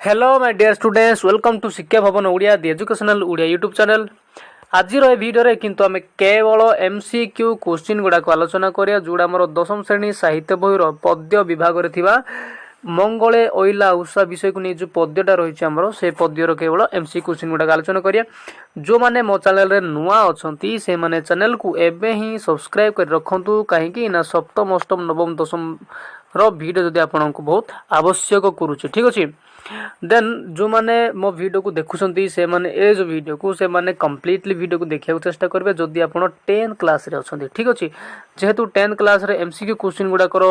Hello my dear students welcome to Shiksha Bhawan Odia the educational Odia YouTube channel. आज video किंतु आम केवल एमसीक्यू क्वेश्चन गुड़ाक आलोचना करिया जोड़ा आम दशम श्रेणी साहित्य बहिर पद्य विभाग मंगले ओइला उषा विषय को नहीं जो पद्यटा रही आमर से पद्यर केवल एमसी क्वेश्चन गुड़ाक आलोचना करिया। जो मैंने मो चैनल नुआ अच्छा से मैंने चैनल को एबे ही सब्सक्राइब कर रखु कहीं ना सप्तम अष्टम नवम दशम भिडियो जदि आपको बहुत आवश्यक करुचे ठीक अच्छे। देन जो मैंने मो वीडियो को देखुंट से माने ए जो वीडियो को से माने कंप्लीटली वीडियो को देखा चेष्टा करेंगे जदि आप 10 क्लास रे अच्छा ठीक अच्छे। जेहेतु 10 क्लास रे एमसीक्यू क्वेश्चन गुड़ाकर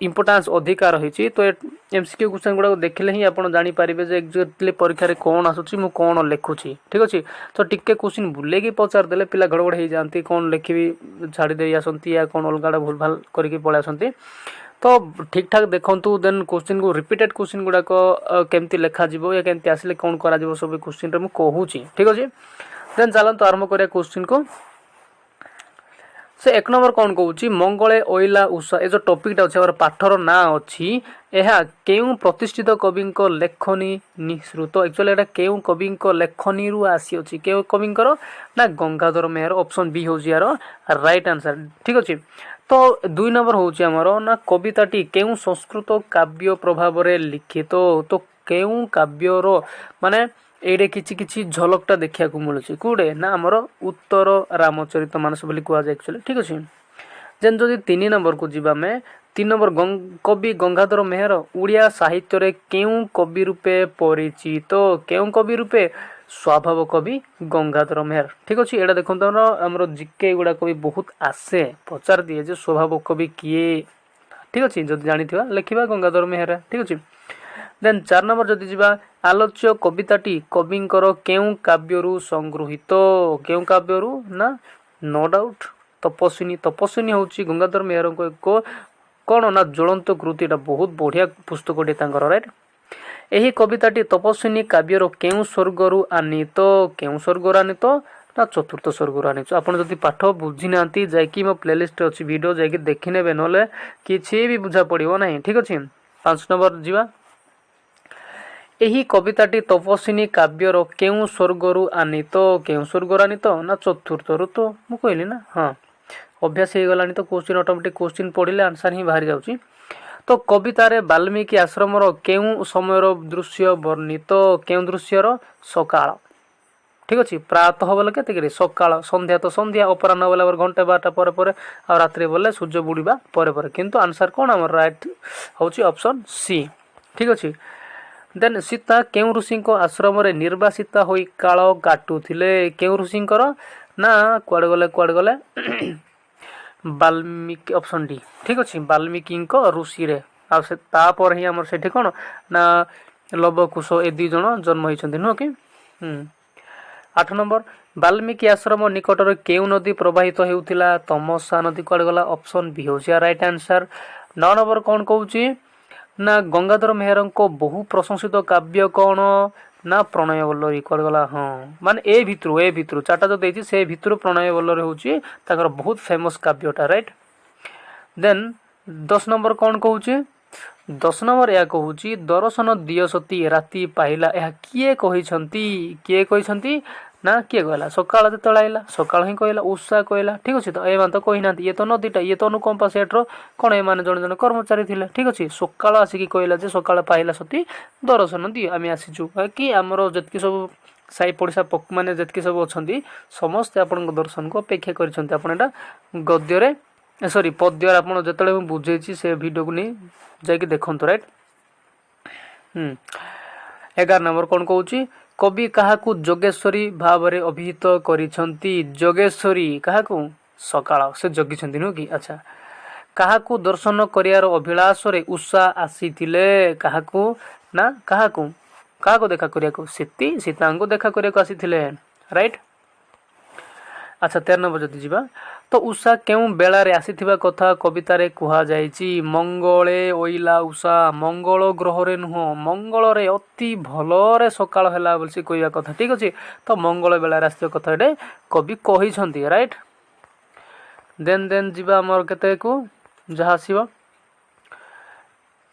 इम्पोर्टान्स अधिका रही तो एमसीक्यू क्वेश्चन गुड़ाक देखले ही आप जानीपारे जे एक्जाक्टली परीक्षा रे कौन आसूची मु कौन लिखुची ठीक अच्छे। तो टिके क्वेश्चन बुलेकी पचारदेले पिला गड़बड़ हो जाती कौन लिखी छाड़ी दे आसती या कौन अलग भूल भाल करके पलि आसती। तो ठीक ठाक देखु देन क्वेश्चन को रिपीटेड क्वेश्चन गुड़ाक केमती लेखा या केमती आसिले कौन करा सब क्वेश्चन रे मु कहूची ठीक अच्छे। देन चलते आरंभ करिया क्वेश्चन को। से एक नंबर कौन कहूँ मंगले ओइला उषा ए जो टॉपिकटा अच्छे पाठर ना अच्छी यह केउ प्रतिष्ठित कवि लेखनी निःसृत एक्चुअली एटा केउ कवि लेखनी रु आसी अछि केउ कविंकर ना गंगाधर मेहर ऑप्शन बी हो यार राइट आंसर ठीक अच्छे। तो 2 नंबर हूँ आमर ना कविताटी केउ संस्कृत काव्य प्रभाव रे लिखित तो केउ काव्यर माने एडे किछि किछि झलकटा देखा मिलूँ कौटे ना आमर उत्तर रामचरित मानस बोली कहुए एक्चुअली ठीक अच्छे। जेन जदि 3 नंबर को जीवा में 3 नंबर कवि गंगाधर मेहर उड़िया साहित्य रे केउ कवि रूपे परिचित तो केउ कवि रूपे स्वभाव कवि गंगाधर मेहर ठीक अच्छे। एटा देखो आमर जिके गुड़ा कवि बहुत आसे पचार दिए जे स्वभाव कवि किए ठीक अच्छे जब जानी लिखा गंगाधर मेहर ठीक अच्छे। देन 4 नंबर जदि जीवा आलोच्य कविताटी कविंकर केउ काव्यरु संगृहीत केउ काव्यरु ना नो डाउट तपस्विनी तपस्विनी हूँ गंगाधर मेहर एक कौन ना ज्वलंत कृतिटा बहुत बढ़िया पुस्तकटे राइट। यही कविताटी तपस्विनी काव्यर केउ स्वर्गरु आनीत केउ स्वर्गर आनीत ना चतुर्थ स्वर्गर आनीत आपड़ जदि पाठ बुझी ना जाकि मो प्लेलिस्ट अच्छी वीडियो जाकि देखी ने ना किसी भी बुझा पड़ो ना ठीक अच्छे। 5 नंबर जीवा यही कविताटी तपस्विनी काव्यर केउ स्वर्गरु आनीत केउ स्वर्गर आनीत ना चतुर्थरु तो मु कहली ना हाँ अभ्यास हो गलानी तो क्वेश्चन ऑटोमेटिक क्वेश्चन पढ़ले आंसर ही बाहरी जाउची। तो कवितारे वाल्मीकि आश्रमर केउ समयर दृश्य वर्णित केउ दृश्यर सकाळ ठीक अच्छे। प्रातः बोले के सकाळ संध्या तो संध्या अपराह्न बोले घंटे 12टा पर आ रात्रि बोले सूर्य बुड़ीबा पर किंतु आंसर कौन आम राइट हूँ ऑप्शन सी ठीक अच्छे। देन सीता केउ ऋषि आश्रम निर्वासिता होई काल काटुथिले केउ ऋषिंकर ना कुआडे गले वाल्मीकि ऑप्शन डी ठीक अच्छे वाल्मीकि ऋषि रे तापर ही आमर सेठी कौन ना लवकुश ए 2 जन जन्म होइछन्ति नुह कि 8 नंबर वाल्मीकि आश्रम निकटर केउ नदी प्रवाहित हेउथिला तमसा नदी कुआडे गला ऑप्शन बी हो राइट आंसर। 9 नंबर कौन कहूँ ना गंगाधर मेहर को बहु प्रशंसित काव्य कौन ना प्रणय वल्लरी कुआडे गला हाँ माने ए भितर चार्टा जो देछि से भितर प्रणय वल्लरी होउची ताकर बहुत फेमस काव्यटा राइट। देन 10 नंबर कौन कहूँ 10 नंबर या कहूँ दर्शन दिय सती राति पाइला यह किए कही ना किए कहला सकाळ जो आइला सकाळ ही कहला उषा कहला ठीक अच्छे। तो एम तो कही ना ये तो नदीटा ये तो अनुकंपा सेट्र कौन एम जन जन कर्मचारी थे ठीक अच्छे। सकाळ आसिक कहला जे सकाळ पाइला सती दर्शन दिए आम आसीचु कि आमर जितकी सब साई पड़िशा मैंने जितकी सब अच्छा समस्ते आपण दर्शन को अपेक्षा कर गद्य सॉरी पद्य आप जो बुझे से वीडियो को नहीं जाकि देखु राइट। 11 नंबर कौन कहूँ कवि काहाकू जोगेश्वरी भाव में अभिहित करिसंती जोगेश्वरी काहाकू सकाळ से जगिछंती नु कि अच्छा काहाकू दर्शन करियार अभिलाष रे उषा आसीथिले काहाकू ना काहाकू देखा करियाकू सीतांको देखा करियाकू आसीथिले राइट। अच्छा 13 नंबर जदि जीवा तो उषा केउ बेला रे आसीथिबा कथा कविता रे कुहा जायछि मंगले ओइला उषा मंगल ग्रह रे नुह मंगल रे अति भलरे सकाळ होला बोलसी कहया कथा ठीक अछि। तो मंगल बेला रे आसीथिबा कथा एडे कवि कहि छंती राइट। देन जीवा हमर केते को जहा आसीबा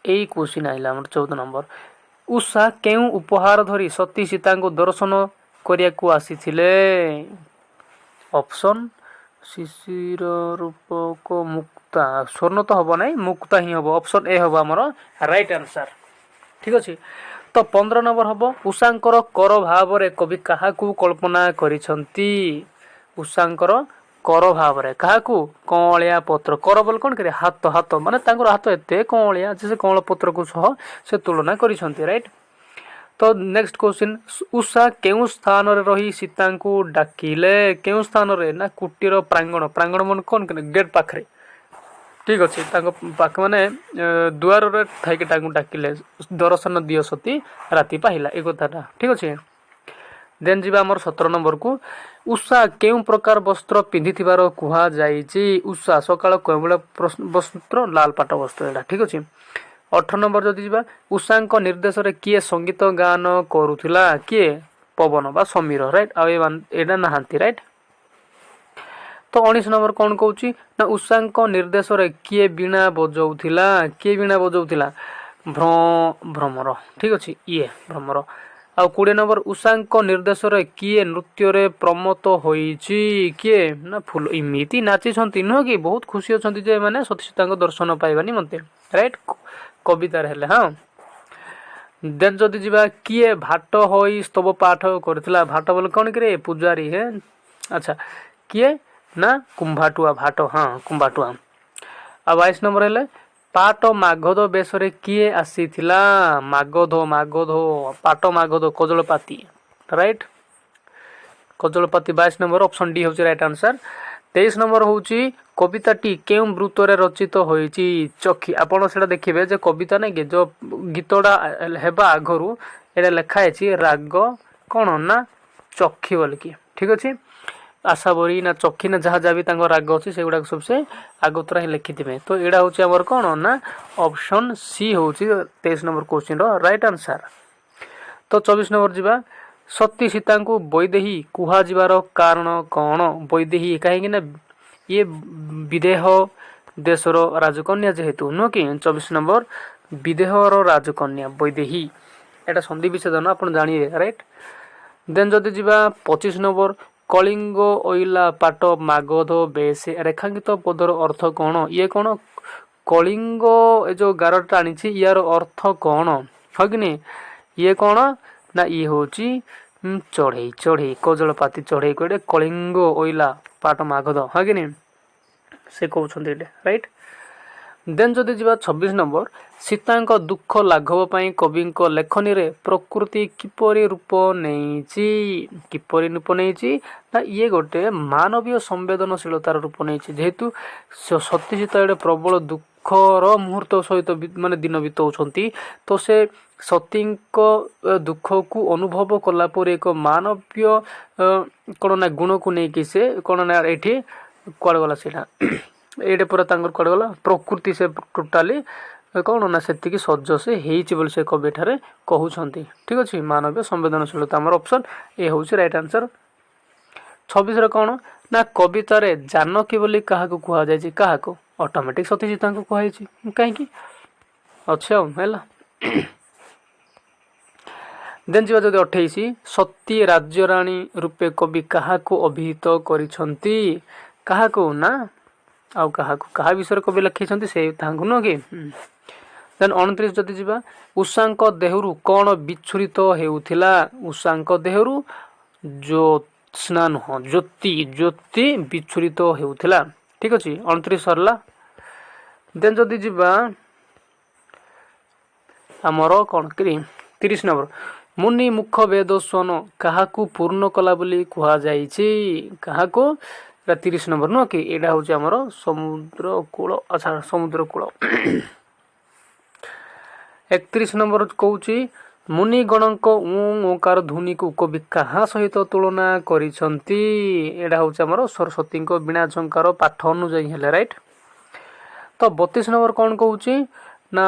एई क्वेश्चन आइला हमर 14 नंबर ଉଷା କେଉଁ ଉପହାର ଧରି ସତୀ ସୀତାଙ୍କୁ ଦର୍ଶନ କରିବାକୁ ଆସିଥିଲେ? ଅପସନ୍ ଶିଶିର ରୂପକ ମୁକ୍ତା, ସ୍ୱର୍ଣ୍ଣ ତ ହେବ ନାହିଁ, ମୁକ୍ତା ହିଁ ହେବ। ଅପସନ୍ ଏ ହେବ ଆମର ରାଇଟ୍ ଆନ୍ସର୍। ଠିକ୍ ଅଛି। ତ 15 ନମ୍ବର ହେବ ଉଷାଙ୍କର କର ଭାବରେ କବି କାହାକୁ କଳ୍ପନା କରିଛନ୍ତି? ଉଷାଙ୍କର କର ଭାବରେ କାହାକୁ? କଅଁଳିଆ ପତ୍ର। କର ବୋଲି କ'ଣ କରେ? ହାତ। ହାତ ମାନେ ତାଙ୍କର ହାତ ଏତେ କଅଁଳିଆ ଯେ ସେ କଅଁଳ ପତ୍ରକୁ ସହ ସେ ତୁଳନା କରିଛନ୍ତି। ରାଇଟ୍। ତ ନେକ୍ସଟ କ୍ୱେଶ୍ଚିନ୍, ଉଷା କେଉଁ ସ୍ଥାନରେ ରହି ସୀତାଙ୍କୁ ଡାକିଲେ? କେଉଁ ସ୍ଥାନରେ? ନା କୁଟୀର ପ୍ରାଙ୍ଗଣ। ପ୍ରାଙ୍ଗଣ ମାନେ କ'ଣ କରେ? ଗେଟ୍ ପାଖରେ। ଠିକ୍ ଅଛି। ତାଙ୍କ ପାଖ ମାନେ ଦୁଆରରେ ଥାଇକି ତାଙ୍କୁ ଡାକିଲେ, ଦର୍ଶନ ଦିଅ ସତୀ ରାତି ପାହିଲା, ଏ କଥାଟା। ଠିକ୍ ଅଛି। ଦେନ୍ ଯିବା ଆମର 17 ନମ୍ବରକୁ, ଉଷା କେଉଁ ପ୍ରକାର ବସ୍ତ୍ର ପିନ୍ଧିଥିବାର କୁହାଯାଇଛି? ଉଷା ସକାଳ କେଉଁଭଳିଆ ବସ୍ତ୍ର? ଲାଲ ପାଟ ବସ୍ତ୍ର ଏଇଟା। ଠିକ୍ ଅଛି। 18 ନମ୍ବର ଯଦି ଯିବା, ଉଷାଙ୍କ ନିର୍ଦ୍ଦେଶରେ କିଏ ସଙ୍ଗୀତ ଗାନ କରୁଥିଲା? କିଏ? ପବନ ବା ସମୀର। ରାଇଟ୍। ଆଉ ଏଇଟା ନାହାନ୍ତି। ରାଇଟ୍। ତ 19 ନମ୍ବର କ'ଣ କହୁଛି? ନା ଉଷାଙ୍କ ନିର୍ଦ୍ଦେଶରେ କିଏ ବୀଣା ବଜାଉଥିଲା? କିଏ ବୀଣା ବଜାଉଥିଲା? ଭ୍ରମର। ଠିକ୍ ଅଛି। ଇଏ ଭ୍ରମର। ଆଉ 20 ନମ୍ବର, ଉଷାଙ୍କ ନିର୍ଦ୍ଦେଶରେ କିଏ ନୃତ୍ୟରେ ପ୍ରମତ୍ତ ହୋଇଛି? କିଏ? ନା ଫୁଲ। ଏମିତି ନାଚିଛନ୍ତି ନୁହଁ କି, ବହୁତ ଖୁସି ଅଛନ୍ତି ଯେ ମାନେ ସତୀ ସୀତାଙ୍କ ଦର୍ଶନ ପାଇବା ନିମନ୍ତେ। ରାଇଟ୍। କବିତାରେ ହେଲେ। ହଁ। ଦେନ୍ ଯଦି ଯିବା, କିଏ ଭାଟ ହୋଇ ସ୍ତବ ପାଠ କରିଥିଲା? ଭାଟ ବୋଲି କ'ଣ କିରେ? ପୂଜାରୀ। ହେ ଆଚ୍ଛା। କିଏ? ନା କୁମ୍ଭାଟୁଆ। ଭାଟ। ହଁ କୁମ୍ଭାଟୁଆ। ଆଉ 22 ନମ୍ବର ହେଲେ, ପାଟ ମାଗଧ ବେଶରେ କିଏ ଆସିଥିଲା? ମାଗଧ। ମାଗଧ ପାଟ ମାଗଧ କଜଳପାତି। ରାଇଟ୍। କଜଳପାତି 22 ନମ୍ବର। ଅପସନ୍ ଡି ହେଉଛି ରାଇଟ୍ ଆନ୍ସର୍। 23 ନମ୍ବର ହେଉଛି, କବିତାଟି କେଉଁ ବୃତ୍ତରେ ରଚିତ ହୋଇଛି? ଚକ୍ଷି। ଆପଣ ସେଇଟା ଦେଖିବେ ଯେ କବିତା ନାଇଁ କି, ଯେଉଁ ଗୀତଟା ହେବା ଆଗରୁ ଏଇଟା ଲେଖା ହେଇଛି ରାଗ କ'ଣ? ନା ଚକ୍ଷି ବୋଲିକି। ଠିକ୍ ଅଛି। ଆଶାବରୀ ନା ଚକ୍ଷି ନା ଯାହା ଯାହା ବି ତାଙ୍କ ରାଗ ଅଛି ସେଗୁଡ଼ାକ ସବୁ ସେ ଆଗତୁରା ହିଁ ଲେଖିଥିବେ। ତ ଏଇଟା ହେଉଛି ଆମର କ'ଣ? ନା ଅପସନ୍ ସି ହେଉଛି 23 ନମ୍ବର କ୍ୱେଶ୍ଚିନ୍ର ରାଇଟ୍ ଆନ୍ସର୍। ତ 24 ନମ୍ବର ଯିବା, ସତୀ ସୀତାଙ୍କୁ ବୈଦେହୀ କୁହାଯିବାର କାରଣ କ'ଣ? ବୈଦେହୀ କାହିଁକି ନା ଇଏ ବିଦେହ ଦେଶର ରାଜକନ୍ୟା ଯେହେତୁ, ନୁହଁ କି। 24 ନମ୍ବର ବିଦେହର ରାଜକନ୍ୟା ବୈଦେହୀ। ଏଇଟା ସନ୍ଧି ବିଚ୍ଛେଦନ ଆପଣ ଜାଣିବେ। ରାଇଟ୍। ଦେନ୍ ଯଦି ଯିବା 25 ନମ୍ବର, କଳିଙ୍ଗ ଅଇଲା ପାଟ ମାଗଧ ବେଶ ରେଖାଙ୍କିତ ପଦର ଅର୍ଥ କ'ଣ? ଇଏ କ'ଣ? କଳିଙ୍ଗ ଏ ଯେଉଁ ଗାରଟା ଆଣିଛି ୟାର ଅର୍ଥ କ'ଣ? ହଁ କି ନି? ଇଏ କ'ଣ? ନା ଇଏ ହେଉଛି ଚଢ଼େଇ। ଚଢ଼େଇ କଜଳପାତି ଚଢ଼େଇ କହିଲେ କଳିଙ୍ଗ ଅଇଲା ପାଟ ମାଗଧ। ହଁ କି ନି? ସେ କହୁଛନ୍ତି ଏଇଟା। ରାଇଟ୍। ଦେନ୍ ଯଦି ଯିବା 26 ନମ୍ବର, ସୀତାଙ୍କ ଦୁଃଖ ଲାଘବ ପାଇଁ କବିଙ୍କ ଲେଖନୀରେ ପ୍ରକୃତି କିପରି ରୂପ ନେଇଛି? କିପରି ରୂପ ନେଇଛି? ନା ଇଏ ଗୋଟେ ମାନବୀୟ ସମ୍ବେଦନଶୀଳତାର ରୂପ ନେଇଛି। ଯେହେତୁ ସତୀ ସୀତା ଗୋଟେ ପ୍ରବଳ ଦୁଃଖର ମୁହୂର୍ତ୍ତ ସହିତ ମାନେ ଦିନ ବିତାଉଛନ୍ତି, ତ ସେ ସତୀଙ୍କ ଦୁଃଖକୁ ଅନୁଭବ କଲା ପରେ ଏକ ମାନବୀୟ କ'ଣ ନା ଗୁଣକୁ ନେଇକି ସେ କ'ଣ ନା ଏଇଠି କୁଆଡ଼େ ଗଲା ସେଇଟା ଏଇଟା ପୁରା ତାଙ୍କର କୁଆଡ଼େ ଗଲା ପ୍ରକୃତି ସେ ଟୋଟାଲି କ'ଣ ନା ସେତିକି ସଜ ସେ ହେଇଛି ବୋଲି ସେ କବି ଏଠାରେ କହୁଛନ୍ତି। ଠିକ୍ ଅଛି। ମାନବୀୟ ସମ୍ବେଦନଶୀଳତା ଆମର ଅପସନ୍ ଏ ହେଉଛି ରାଇଟ୍ ଆନ୍ସର୍। 26ରେ କ'ଣ? ନା କବିତାରେ ଜାନକୀ ବୋଲି କାହାକୁ କୁହାଯାଇଛି? କାହାକୁ? ଅଟୋମେଟିକ୍ ସତୀ ସୀତାଙ୍କୁ କୁହାଯାଇଛି। କାହିଁକି? ଅଛି ଆଉ ହେଲା। ଦେନ୍ ଯିବା ଯଦି 28, ସତୀ ରାଜ୍ୟରାଣୀ ରୂପେ କବି କାହାକୁ ଅଭିହିତ କରିଛନ୍ତି? କାହାକୁ? ନା ଆଉ କାହାକୁ? କାହା ବିଷୟରେ କବି ଲେଖିଛନ୍ତି ସେ ତାହାଙ୍କୁ ନୁହଁ କି। ଦେନ୍ 29 ଯଦି ଯିବା, ଉଷାଙ୍କ ଦେହରୁ କ'ଣ ବିଚ୍ଛୁରିତ ହେଉଥିଲା? ଉଷାଙ୍କ ଦେହରୁ ଜ୍ୟୋତ୍ସ୍ନା ନୁହଁ ଜ୍ୟୋତି। ଜ୍ୟୋତି ବିଚ୍ଛୁରିତ ହେଉଥିଲା। ଠିକ୍ ଅଛି। 29 ସରିଲା। ଦେନ୍ ଯଦି ଯିବା ଆମର କ'ଣ କି 30 ନମ୍ବର, ମୁନି ମୁଖ ବେଦ ସ୍ୱନ କାହାକୁ ପୂର୍ଣ୍ଣ କଲା ବୋଲି କୁହାଯାଇଛି? କାହାକୁ? 30 ନମ୍ବର ନୁହଁ କି। ଏଇଟା ହେଉଛି ଆମର ସମୁଦ୍ର କୂଳ। ଆଚ୍ଛା ସମୁଦ୍ର କୂଳ। 31 ନମ୍ବର କହୁଛି, ମୁନିଗଣଙ୍କ ଓଁକାର ଧ୍ୱନିକୁ କବି କାହା ସହିତ ତୁଳନା କରିଛନ୍ତି? ଏଇଟା ହେଉଛି ଆମର ସରସ୍ୱତୀଙ୍କ ବୀଣା ଝଙ୍କାର ପାଠ ଅନୁଯାୟୀ ହେଲେ। ରାଇଟ୍। ତ 32 ନମ୍ବର କ'ଣ କହୁଛି? ନା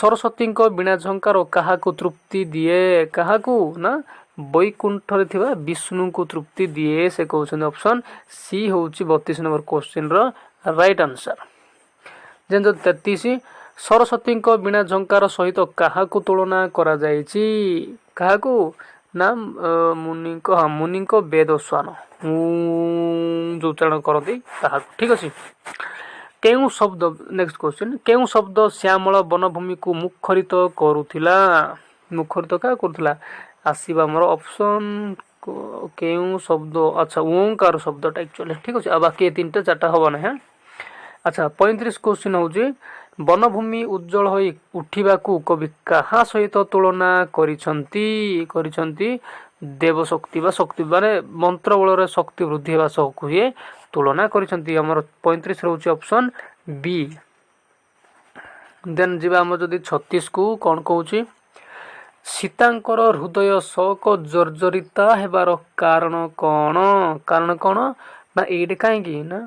ସରସ୍ୱତୀଙ୍କ ବୀଣା ଝଙ୍କାର କାହାକୁ ତୃପ୍ତି ଦିଏ? କାହାକୁ? ନା ବୈକୁଣ୍ଠରେ ଥିବା ବିଷ୍ଣୁଙ୍କୁ ତୃପ୍ତି ଦିଏ। ସେ କହୁଛନ୍ତି ଅପସନ୍ ସି ହେଉଛି 32 ନମ୍ବର କ୍ୱେଶ୍ଚିନ୍ର ରାଇଟ୍ ଆନ୍ସର୍। ଯେନ୍ 33, ସରସ୍ୱତୀଙ୍କ ବୀଣା ଝଙ୍କାର ସହିତ କାହାକୁ ତୁଳନା କରାଯାଇଛି? କାହାକୁ ନା ମୁନିଙ୍କ ବେଦସ୍ୱାନ ଯେଉଁ ଉଚ୍ଚାରଣ କରନ୍ତି ତାହାକୁ। ଠିକ୍ ଅଛି। କେଉଁ ଶବ୍ଦ ନେକ୍ସଟ କ୍ୱେଶ୍ଚିନ୍ କେଉଁ ଶବ୍ଦ ଶ୍ୟାମଳ ବନଭୂମିକୁ ମୁଖରିତ କରୁଥିଲା? ମୁଖରିତ କାହା କରୁଥିଲା? ଆସିବା ଆମର ଅପସନ୍ କେଉଁ ଶବ୍ଦ? ଆଚ୍ଛା ଓଁକାର ଶବ୍ଦଟା ଆକ୍ଚୁଆଲି। ଠିକ୍ ଅଛି। ଆଉ ବାକି 3ଟା 4ଟା ହେବ ନାହିଁ। ଆଚ୍ଛା 35 କ୍ୱେଶ୍ଚିନ୍ ହେଉଛି ବନଭୂମି ଉଜ୍ଜଳ ହୋଇ ଉଠିବାକୁ କବି କାହା ସହିତ ତୁଳନା କରିଛନ୍ତି? ଦେବଶକ୍ତି ବା ଶକ୍ତି ମାନେ ମନ୍ତ୍ର ବଳରେ ଶକ୍ତି ବୃଦ୍ଧି ହେବା ସହକୁ ହୁଏ ତୁଳନା କରିଛନ୍ତି। ଆମର 35 ରହୁଛି ଅପସନ୍ ବି। ଦେନ୍ ଯିବା ଆମର ଯଦି 36କୁ କ'ଣ କହୁଛି? ସୀତାଙ୍କର ହୃଦୟ ଶୋକ ଜର୍ଜରିତ ହେବାର କାରଣ କ'ଣ? ନା ଏଇଟା କାହିଁକି ନା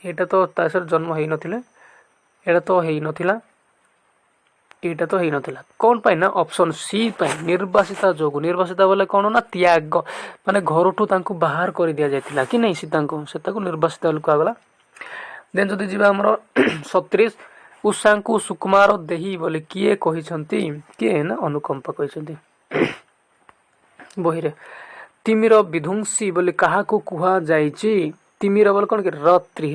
ଏଇଟା ତ ତା ସହିତ ଜନ୍ମ ହେଇନଥିଲେ, ଏଇଟା ତ ହେଇନଥିଲା କ'ଣ ପାଇଁ ନା ଅପସନ୍ ସି ପାଇଁ ନିର୍ବାସିତା ଯୋଗୁଁ। ନିର୍ବାସିତା ବୋଲେ କ'ଣ ନା ତ୍ୟାଗ ମାନେ ଘରଠୁ ତାଙ୍କୁ ବାହାର କରି ଦିଆଯାଇଥିଲା କି ନାହିଁ ସୀତାଙ୍କୁ, ସେଟାକୁ ନିର୍ବାସିତା ବୋଲି କୁହାଗଲା। ଦେନ୍ ଯଦି ଯିବା ଆମର 37 ଉଷାଙ୍କୁ ସୁକୁମାର ଦେହି ବୋଲି କିଏ କହିଛନ୍ତି? କିଏ ନା ଅନୁକମ୍ପା କହିଛନ୍ତି ବହିରେ। ତିମିର ବିଧ୍ୱଂସୀ ବୋଲି କାହାକୁ କୁହାଯାଇଛି? ତିମିର ବୋଲି କ'ଣ କି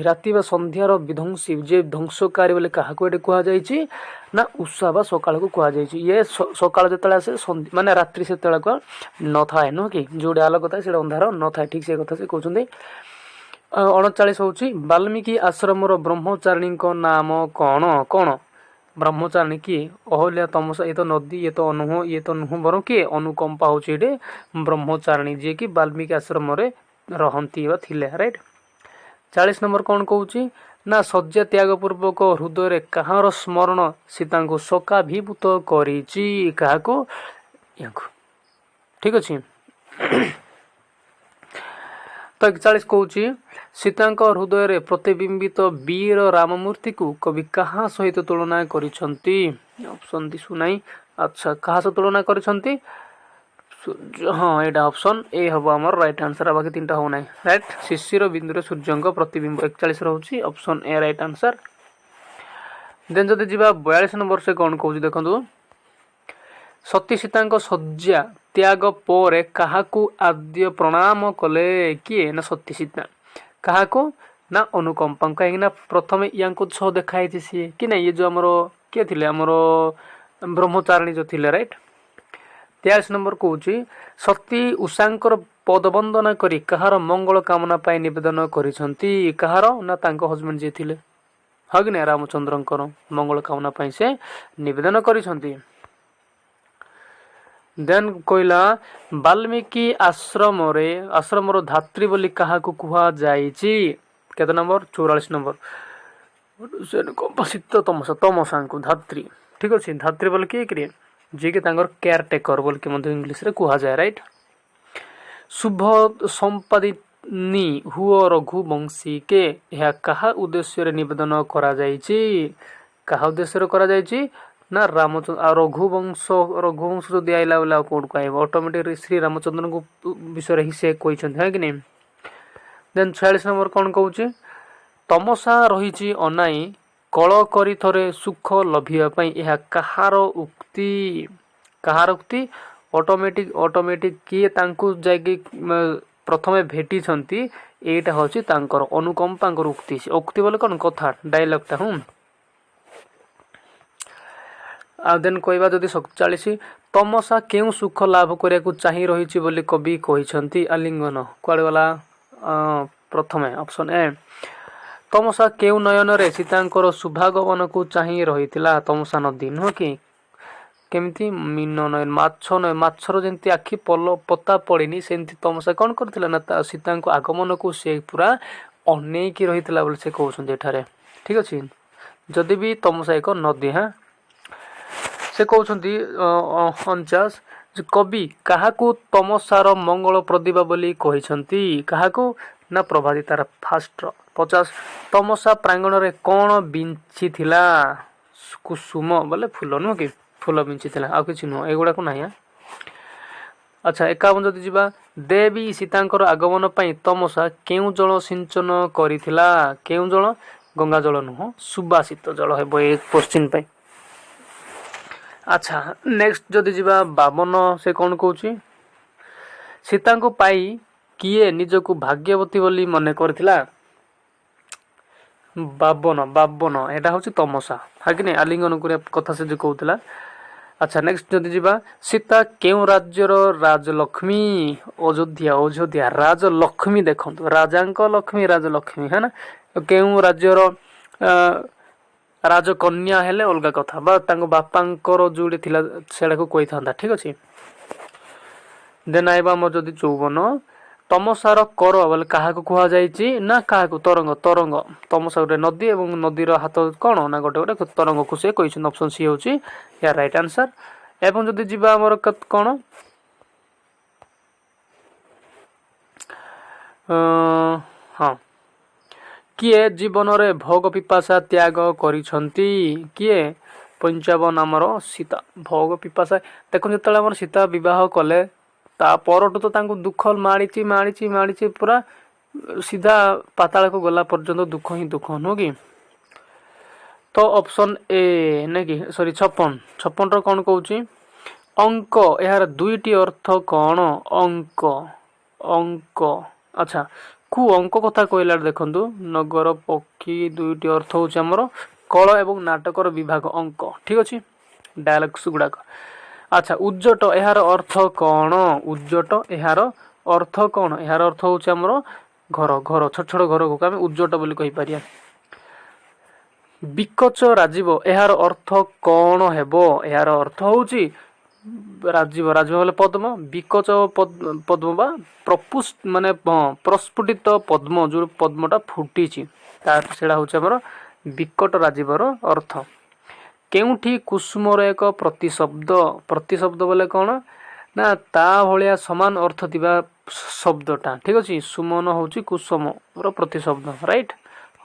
ରାତି ବା ସନ୍ଧ୍ୟାର ବିଧ୍ୱଂସୀ ଯେ ଧ୍ୱଂସକାରୀ ବୋଲି କାହାକୁ ଏଠି କୁହାଯାଇଛି? ନା ଉଷା ବା ସକାଳକୁ କୁହାଯାଇଛି। ଇଏ ସକାଳ ଯେତେବେଳେ ଆସେ ମାନେ ରାତ୍ରି ସେତେବେଳେ ନଥାଏ ନୁହଁ କି? ଯେଉଁଠି ଆଲୋକ ଥାଏ ସେଇଟା ଅନ୍ଧାର ନଥାଏ। ଠିକ୍ ସେ କଥା ସେ କହୁଛନ୍ତି। 39 ହେଉଛି ବାଲ୍ମୀକି ଆଶ୍ରମର ବ୍ରହ୍ମଚାରିଣୀଙ୍କ ନାମ କ'ଣ? ବ୍ରହ୍ମଚାରିଣୀ କିଏ? ଅହଲ୍ୟା, ତମସା, ଇଏ ତ ନଦୀ, ଇଏ ତ ନୁହଁ ବରଂ କିଏ? ଅନୁକମ୍ପା ହେଉଛି ଏଠି ବ୍ରହ୍ମଚାରିଣୀ ଯିଏକି ବାଲ୍ମୀକି ଆଶ୍ରମରେ ରହନ୍ତି ବା ଥିଲେ। ରାଇଟ୍। 40 ନମ୍ବର କ'ଣ କହୁଛି? ନା ଶଯ୍ୟା ତ୍ୟାଗ ପୂର୍ବକ ହୃଦୟରେ କାହାର ସ୍ମରଣ ସୀତାଙ୍କୁ ଶୋକାଭିଭୂତ କରିଛି? କାହାକୁ? ୟାଙ୍କୁ। ଠିକ୍ ଅଛି। ତ 41 କହୁଛି ସୀତାଙ୍କ ହୃଦୟରେ ପ୍ରତିବିମ୍ବିତ ବୀର ରାମମୂର୍ତ୍ତିକୁ କବି କାହା ସହିତ ତୁଳନା କରିଛନ୍ତି? ଅପସନ୍ ଦିଶୁନାହିଁ। ଆଚ୍ଛା କାହା ସହିତ ତୁଳନା କରିଛନ୍ତି? ହଁ ଏଇଟା ଅପସନ୍ ଏ ହେବ ଆମର ରାଇଟ୍ ଆନ୍ସର୍। ବାକି 3ଟା ହେଉନାହିଁ। ରାଇଟ୍। ଶିଶିର ବିନ୍ଦୁରେ ସୂର୍ଯ୍ୟଙ୍କ ପ୍ରତିବିମ୍ବ 41 ରହୁଛି ଅପସନ୍ ଏ ରାଇଟ୍ ଆନ୍ସର୍। ଦେନ୍ ଯଦି ଯିବା 42 ନମ୍ବର ସେ କ'ଣ କହୁଛି ଦେଖନ୍ତୁ। ସତୀ ସୀତାଙ୍କ ଶଯ୍ୟା ତ୍ୟାଗ ପରେ କାହାକୁ ଆଦ୍ୟ ପ୍ରଣାମ କଲେ? କିଏ? ନା ସତୀ ସୀତା। କାହାକୁ? ନା ଅନୁକମ୍ପାଙ୍କୁ। କାହିଁକି ନା ପ୍ରଥମେ ୟାଙ୍କୁ ସହ ଦେଖା ହେଇଛି ସିଏ କି ନାହିଁ, ଇଏ ଯେଉଁ ଆମର କିଏ ଥିଲେ ଆମର ବ୍ରହ୍ମଚାରିଣୀ ଯେଉଁ ଥିଲେ। ରାଇଟ୍। 43 ନମ୍ବର କହୁଛି ସତୀ ଉଷାଙ୍କର ପଦବନ୍ଦନା କରି କାହାର ମଙ୍ଗଳ କାମନା ପାଇଁ ନିବେଦନ କରିଛନ୍ତି? କାହାର? ନା ତାଙ୍କ ହଜବେଣ୍ଡ ଯିଏ ଥିଲେ, ହଁ କି ନା ରାମଚନ୍ଦ୍ରଙ୍କର ମଙ୍ଗଳ କାମନା ପାଇଁ ସେ ନିବେଦନ କରିଛନ୍ତି। ଦେନ୍ କହିଲା ବାଲ୍ମୀକି ଆଶ୍ରମର ଧାତ୍ରୀ ବୋଲି କାହାକୁ କୁହାଯାଇଛି? କେତେ ନମ୍ବର? 44 ନମ୍ବର। ତମସାଙ୍କୁ ଧାତ୍ରୀ। ଠିକ୍ ଅଛି। ଧାତ୍ରୀ ବୋଲି କିଏ କିଏ? ଯିଏକି ତାଙ୍କର କେୟାର ଟେକର ବୋଲିକି ମଧ୍ୟ ଇଂଲିଶରେ କୁହାଯାଏ। ରାଇଟ୍। ଶୁଭ ସମ୍ପାଦିନୀ ହୁଅ ରଘୁବଂଶୀକେ ଏହା କାହା ଉଦ୍ଦେଶ୍ୟରେ ନିବେଦନ କରାଯାଇଛି? କାହା ଉଦ୍ଦେଶ୍ୟରେ କରାଯାଇଛି? ନା ରଘୁବଂଶ ଯଦି ଆଇଲା ବୋଲେ ଆଉ କେଉଁଠୁ କହିବ? ଅଟୋମେଟିକଲି ଶ୍ରୀରାମଚନ୍ଦ୍ରଙ୍କ ବିଷୟରେ ହିଁ ସେ କହିଛନ୍ତି, ହଁ କି ନାହିଁ? ଦେନ୍ 46 ନମ୍ବର କ'ଣ କହୁଛି? ତମସା ରହିଛି ଅନାଇ କଳ କରି ଥରେ ସୁଖ ଲଭିବା ପାଇଁ ଏହା କାହାର ଉକ୍ତି? କାହାର ଉକ୍ତି? ଅଟୋମେଟିକ୍ କିଏ ତାଙ୍କୁ ଯାଇକି ପ୍ରଥମେ ଭେଟିଛନ୍ତି ଏଇଟା ହେଉଛି ତାଙ୍କର ଅନୁକମ୍ପାଙ୍କର ଉକ୍ତି। ଉକ୍ତି ବୋଲେ କ'ଣ? କଥା, ଡାଇଲଗ୍ଟା। ଆଉ ଦେନ୍ କହିବା ଯଦି 47 ତମସା କେଉଁ ସୁଖ ଲାଭ କରିବାକୁ ଚାହିଁ ରହିଛି ବୋଲି କବି କହିଛନ୍ତି? ଆଲିଙ୍ଗନ। କୁଆଡ଼େ ଗଲା? ପ୍ରଥମେ ଅପସନ୍ ଏ। ତମସା କେଉଁ ନୟନରେ ସୀତାଙ୍କର ଶୁଭାଗମନକୁ ଚାହିଁ ରହିଥିଲା? ତମସା ନଦୀ ନୁହଁ କି? କେମିତି? ମୀନ ନୟନ, ମାଛର ଯେମିତି ଆଖି ପତା ପଡ଼ିନି ସେମିତି ତମସା କ'ଣ କରିଥିଲା ନା ସୀତାଙ୍କ ଆଗମନକୁ ସେ ପୁରା ଅନେଇକି ରହିଥିଲା ବୋଲି ସେ କହୁଛନ୍ତି ଏଠାରେ। ଠିକ୍ ଅଛି। ଯଦି ବି ତମସା ଏକ ନଦୀ। ସେ କହୁଛନ୍ତି 49 କବି କାହାକୁ ତମସାର ମଙ୍ଗଳ ପ୍ରଦୀପ ବୋଲି କହିଛନ୍ତି? କାହାକୁ? ନା ପ୍ରଭାତିତାର ଫାଷ୍ଟର। 50 ତମସା ପ୍ରାଙ୍ଗଣରେ କ'ଣ ବିଞ୍ଚିଥିଲା? କୁସୁମ ବୋଲେ ଫୁଲ ନୁହଁ କି? ଫୁଲ ବିଞ୍ଚିଥିଲା, ଆଉ କିଛି ନୁହଁ, ଏଗୁଡ଼ାକୁ ନାହିଁ। ଆଚ୍ଛା 51 ଯଦି ଯିବା ଦେବୀ ସୀତାଙ୍କର ଆଗମନ ପାଇଁ ତମସା କେଉଁ ଜଳ ସିଞ୍ଚନ କରିଥିଲା? କେଉଁ ଜଳ? गंगा जल नुह सुबासित जल हे ए क्वेश्चन पे। अच्छा नेक्स्ट जदि जीवा 52 से कौन कहूँ सीता को पाई किए निजक भाग्यवती बोली मन करथिला। 52 एटा हूँ तमसा है कि नहीं आलिंगन कथा से जो कहला। अच्छा नेक्स्ट जदि जीवा सीता केउ राज्यर राजलक्ष्मी अयोध्या अयोध्या राजलक्ष्मी देखो राजा लक्ष्मी राजलक्ष्मी है ना केउ राज्यर राजकन्या हेले अलग कथा बा बापांकर जोड़े थिला सेडा को कही था ठीक अच्छे। देन आइबा मोर जदि 54 तमसार कर बोले क्या कह जाए ना क्या तरंग तरंग तमसा गोटे नदी एवं नदीर हाथ कौन ना गोटे गोटे तरंग को सी कही ऑप्शन सी हूँ या राइट आंसर। एवं जदि जीवा आमर कौन हाँ किए जीवन रे भोग पिपासा त्याग करिसंती किए 55 आमर सीता भोग पिपासा देखो जो सीता विवाह कले ता परठू तो तांको दुख माड़ी माड़ी माड़ी पूरा सीधा पाताल को गला पर्यंत दुख ही दुख नुह कि। तो ऑप्शन ए नहीं कि सॉरी 56 रो कौन कहूँ अंक यार दुईटी अर्थ कौन अंक अंक। अच्छा कु अंक कथा कहला देखु नगर पक्षी दुईटी अर्थ हूँ आमर कल एवं नाटकर विभाग अंक ठीक अच्छे डायलॉग्स गुड़ाक। अच्छा उज्जट यार अर्थ कौन उज्जट यार अर्थ कौन यार अर्थ हूँ आमर घर घर छोट छोट घर को आम उज्जट बोली कहि परिया। विकच राजीव यार अर्थ कौन हेबो यार अर्थ हूँ राजीव राजीव बोले पद्म विकच पद्म बा प्रपुष्ट माने प्रस्फुटित पद्म जो पद्मटा फुटी सेटा हूँ आमर विकट राजीवर अर्थ। केउठी कुसुमर एक प्रतिशब्द बोले कौन ना ता भलिया समान अर्थ थिबा शब्दटा ठीक अच्छे सुमन हूँ कुसुम प्रतिशब्द राइट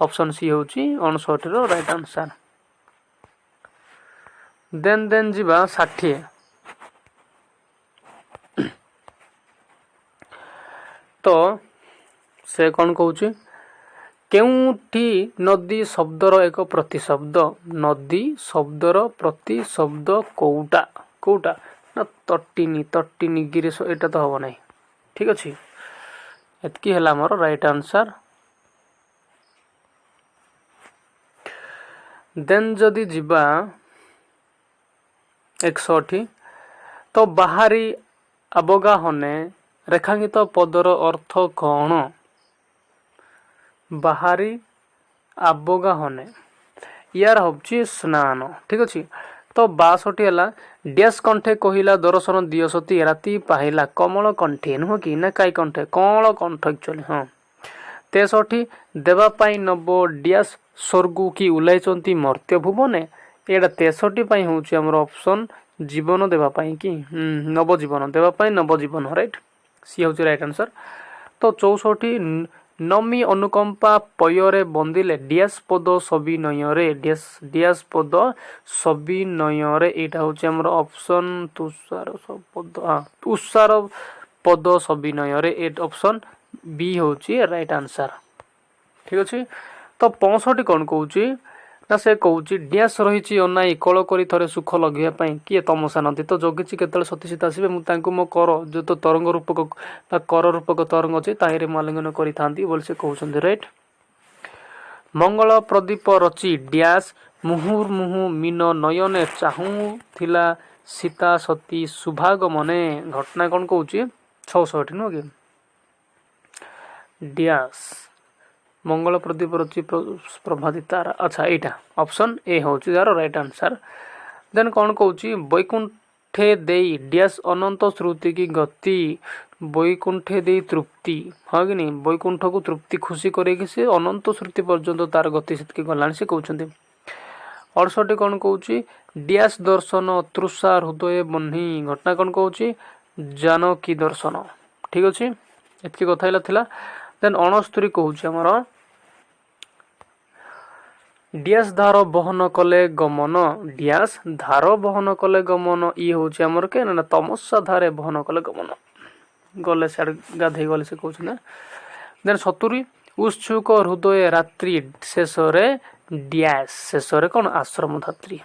ऑप्शन सी हूँ 59 रो राइट आंसर। देन जीवा 60 तो से कौन कहूँ केउठी नदी शब्दर एक प्रतिशब्द नदी शब्दर प्रतिशब्द कौटा कौटा ना तटिनी तटिनी गिरीश एटा तो हम ना ठीक अच्छे एतकी है मोर राइट आंसर। देन जदि जीवा 61 तो बाहरी आबगा हने रेखांकित पदर अर्थ कौन बाहरी आबगा हने यार हूँ स्नान ठीक अच्छे। तो 62 है डैश कंठे कहला दर्शन दियसती राति पाहिला कमल कंठे नुह कि ना कई कंठे कमल कंठ एक्चुअली हाँ। 63 देवापाई नब डैश स्वर्गु की उल्लाइचंती मर्त्य भुवने एटा 63 हूँ आमर ऑप्शन जीवन देवापाई कि नवजीवन देवापाई नवजीवन राइट सी हूँ राइट आंसर। तो 64 नमी अनुकंपा पयरे बंदिले डैश पद सविनयरे डैश पद सविनयरे एटा हूँ आमर ऑप्शन तुषार पद तुषार पद सविनयरे एट ऑप्शन बी हूँ राइट आंसर ठीक अच्छे। तो 65 कौन कहूँ ना से कहूँ डैश रही अनाई कल करी थरे सुख लगे किए तमसा नदी तो जगिची केतले सतीसीता आसबे मो कर जो तो तरंग रूपक कर रूपक तरंग अच्छे ताहिरे आलिंगन करी बोली से कहते राइट। मंगल प्रदीप रची डैश मुहुर्मुहु मीन नयने चाहू थिला सीता सती सुभाग मने घटना कौन कहूँ 66 नुह कि डैश मंगल प्रदीप रची प्रभादितारा अच्छा यहाँ ऑप्शन ए हूँ यार राइट आंसर। देन कौन कहूँ वैकुंठे देई डैश अनंत श्रुति की गति वैकुंठे देई तृप्ति हाँ कि नहीं वैकुंठ को तृप्ति खुशी करेगी से अनंत श्रुति पर्यंत तार गति से गला से कहते। 68 कौन कहूँ डैश दर्शन तृषा हृदय बन्ही घटना कौन कहूँ जानकी दर्शन ठीक अच्छे एतकी कथा। देन 69 कहूँ आमर डैश धार बहन कले गमन डैश धार बहन कले गमन ये हूँ आमर के ना तमसा धारे बहन कले गमन गले सियाड़ गाधे गले से कहते। देन 70 उत्सुक हृदय रात्रि शेष डैश शेष कौन आश्रम धात्री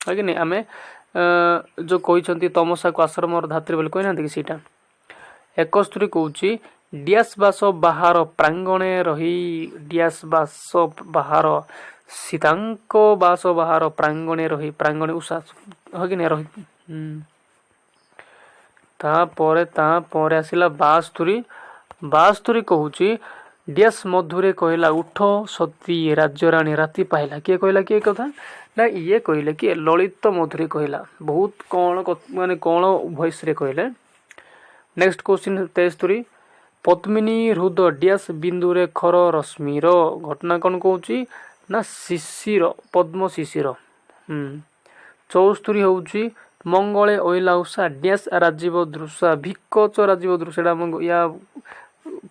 है कि नहीं आम जो कहते तमसा को आश्रम धात्री बोली कहना कि सीटा 71 कौची डैश बास बाहर प्रांगणे रही डैश बास बाहर सीतांक बास बाहर प्रांगणे रही प्रांगणे उषा है कि नहीं रही तापर आसला 72 कहूची डैश मधुरे कहला उठ सती राज्यराणी राति पाइला किए कहला किए कथा ना ये कहले कि ललित मधुरे कहला बहुत कौन माने कौन वॉइस रे कहले। नेक्स्ट क्वेश्चन 73 पद्मिनी हृद डैश बिंदुरे खर रश्मिर घटना कौन कहूची ना शिशिर पद्म शिशिर 74 होउची मंगले ओइला उषा डैश राजीव दृश्य भिक्कच राजीव दृश्य या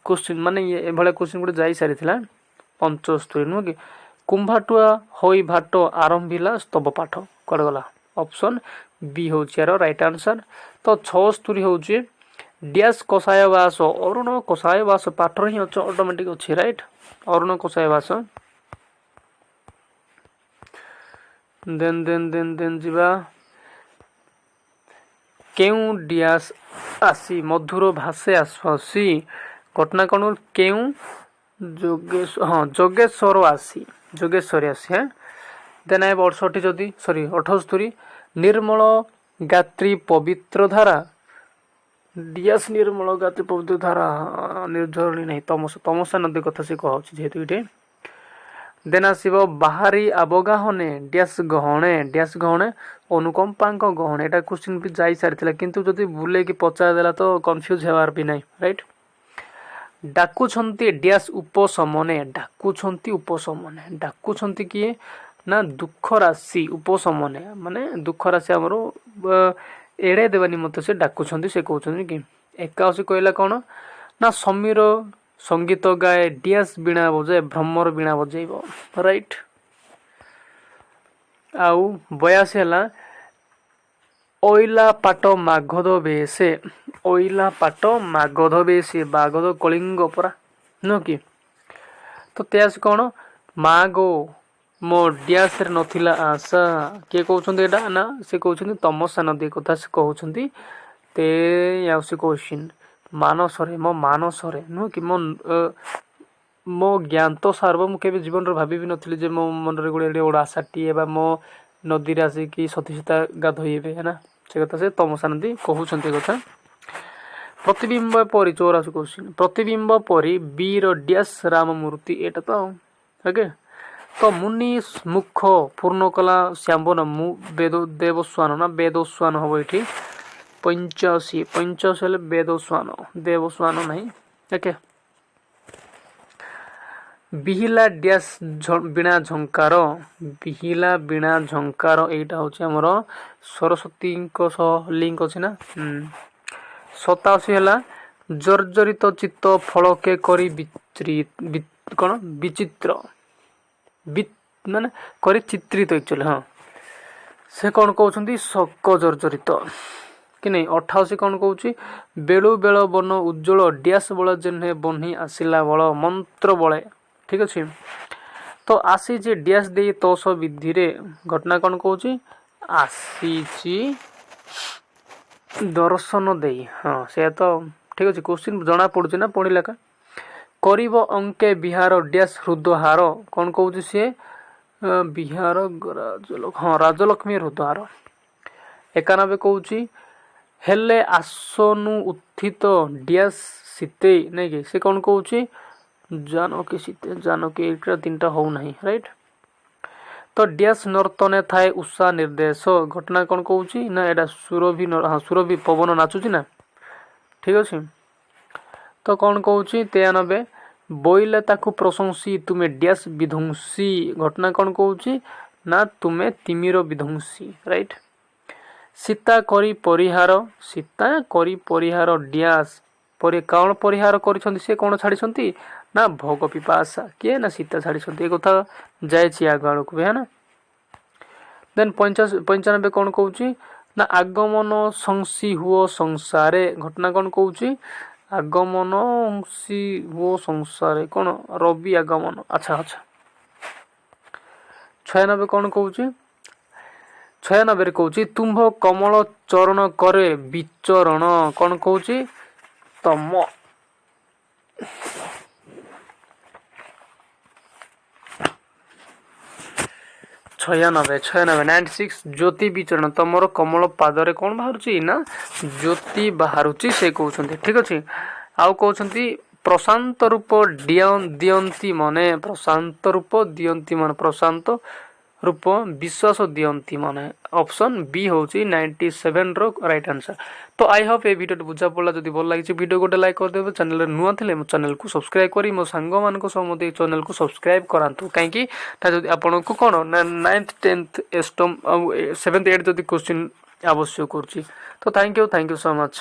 क्वेश्चन माने ये भले क्वेश्चन गोटे जाई सारी 75 नुह कि कुंभाटुआ होई भाट आरंभिला स्तव पाठ कड़ गला ऑप्शन बी हूँ यार राइट आंसर। तो 76 हूँ डैश कषायवास अरुण कषायवास पाठ ही ऑटोमेटिक अच्छी राइट अरुण कषायवास देन देन देन देन जीवा केउ डैश आसी मधुर भाषे आसी घटना कौन केउ जोगेश्वर आसी जोगेश्वरी आसी है देन आए 68 जदि सॉरी 78 निर्मल गात्री पवित्र धारा डैश निर्मल गात्री पवित्र धारा निर्झरणी नहीं तमसा नदी कथा से कहूँ जेहेतु ये देन आसो बाहरी आबगाहने डैश गहणे अनुकंपा गहणे एटा क्वेश्चन भी जाई सारी किंतु जदि बुले कि पचारदेला तो कन्फ्यूज हेबार भी नहीं राइट। डाकुछंती डैश उपशमने डाकुछंती किए ना दुख राशि उपशमने माने दुख राशि आमर एड़े देवा निमंते से डाकुछंती से कहउछंती कि 81 कहला कौन ना समीर संगीत गाए डैश बीणा बजाए भ्रमर बीणा बजाइब राइट। आउ 82 है ओइला पाट मागध बेसे ओइला पाट मागध बेसे बागध कलिंग परा नुह कि तो 83 कौन मागो मो डैश रे नथिला आशा किए कहउछंती एटा ना से कहउछंती तमसा नदी कथा से कहउछंती ते याउसी क्वेश्चन मानसरे मो मानसरे नुह कि मो ज्ञान तो सार्व मुझे जीवन भाभी भी नथिली जे मो मन रे गोटे आशाटीए बा मो नदी रे आसिकी सती सीता गाधोइबे है ना से कथा से तमसा नदी कहउछंती कथा। प्रतिबिंब परी 84 क्वेश्चन प्रतिबिंब परी वीर डैश राम मूर्ति एटा तो ओके तो मुनि मुख पूर्ण कला श्यामन देवस्वान ना वेदस्वान हम ये 85 हेल्ले वेदस्वान देवस्वान नहीं ओके। बिहिला डैश बीणा झंकार बिहिला बीणा झंकार एटा होची हमर सरस्वती लिंक अछि ना 87 हैला जर्जरित चित्त फलके करी कौन विचित्र माने करी चित्रित एक्चुअली हाँ से कौन कहउछंती शक जर्जरित कि नहीं 88 कौन कहउची बेलु बेल बन उज्जवल डैश बल जेन्हे बन्ही आसिला बल मंत्र बले ठीक अच्छे। तो आसी जे डैश दे तोष विधि रे घटना कौन कहउची आसी दर्शन दे हाँ से तो ठीक अच्छे क्वेश्चन जना पड़ुची ना पढ़िला का करिब अंके बिहार डैश हृदहार कौन कहउची से बिहार हाँ राजलक्ष्मी हृदहार 91 कहउची हेले आसनु उत्थित डैश सीते नहीं कि से कौन कहउची जानकी सीते जानकी एक 3टा हो नहीं राइट। तो डैश नर्तने थाए उषा निर्देश घटना कौन कहउची ना एटा सुरभि हाँ सुरभि पवन नाचुची ना ठीक अच्छे। तो कौन कहउची 93 बोइले ताकू प्रशंसी तुमे डैश विध्वंसी घटना कौन कहउची ना तुमे तिमिर विध्वंसी राइट। सीता करी परिहार डैश परि कौन परिहार करिसंती से कौन छाड़िसंती ना भोग पिपासा किए ना सीता छाड़िसंती ए कथा जायछि आगु को है ना। देन 95 कौन कहउची ना आगमन संसी हुओ संसारे घटना कौन कहउची ଆଗମନ ଅଂଶୀ ଓ ସଂସାରେ କ'ଣ ରବି ଆଗମନ। ଆଚ୍ଛା ଆଚ୍ଛା 96 କ'ଣ କହୁଛି 96ରେ କହୁଛି ତୁମ୍ଭ କମଳ ଚରଣ କରେ ବିଚରଣ କ'ଣ କହୁଛି ତମ 96 ଜ୍ୟୋତି ବିଚରଣ ତମର କମଳ ପାଦରେ କ'ଣ ବାହାରୁଛି ନା ଜ୍ୟୋତି ବାହାରୁଛି ସେ କହୁଛନ୍ତି। ଠିକ ଅଛି ଆଉ କହୁଛନ୍ତି ପ୍ରଶାନ୍ତ ରୂପ ଦିଅନ୍ତି ମନେ ପ୍ରଶାନ୍ତ ରୂପ ଦିଅନ୍ତି ମନେ ପ୍ରଶାନ୍ତ ରୂପ ବିଶ୍ୱାସ ଦିଅନ୍ତି ମନେ ଅପସନ୍ ବି ହେଉଛି 97ର ରାଇଟ୍ ଆନ୍ସର। ତ ଆଇ ହୋପ୍ ଏ ଭିଡ଼ିଓଟି ବୁଝା ପଡ଼ିଲା। ଯଦି ଭଲ ଲାଗିଛି ଭିଡ଼ିଓ ଗୋଟେ ଲାଇକ୍ କରିଦେବେ। ଚ୍ୟାନେଲରେ ନୂଆ ଥିଲେ ମୋ ଚ୍ୟାନେଲକୁ ସବସ୍କ୍ରାଇବ୍ କରି ମୋ ସାଙ୍ଗମାନଙ୍କ ସହ ମଧ୍ୟ ଏ ଚ୍ୟାନେଲକୁ ସବସ୍କ୍ରାଇବ୍ କରାନ୍ତୁ। କାହିଁକି ନା ଯଦି ଆପଣଙ୍କୁ କ'ଣ ନା 9th 10th ଏଷ୍ଟମ୍ ଆଉ 7th 8th ଯଦି କ୍ୱେଶ୍ଚିନ୍ ଆବଶ୍ୟକ କରୁଛି। ତ ଥ୍ୟାଙ୍କ ୟୁ ସୋ ମଚ୍।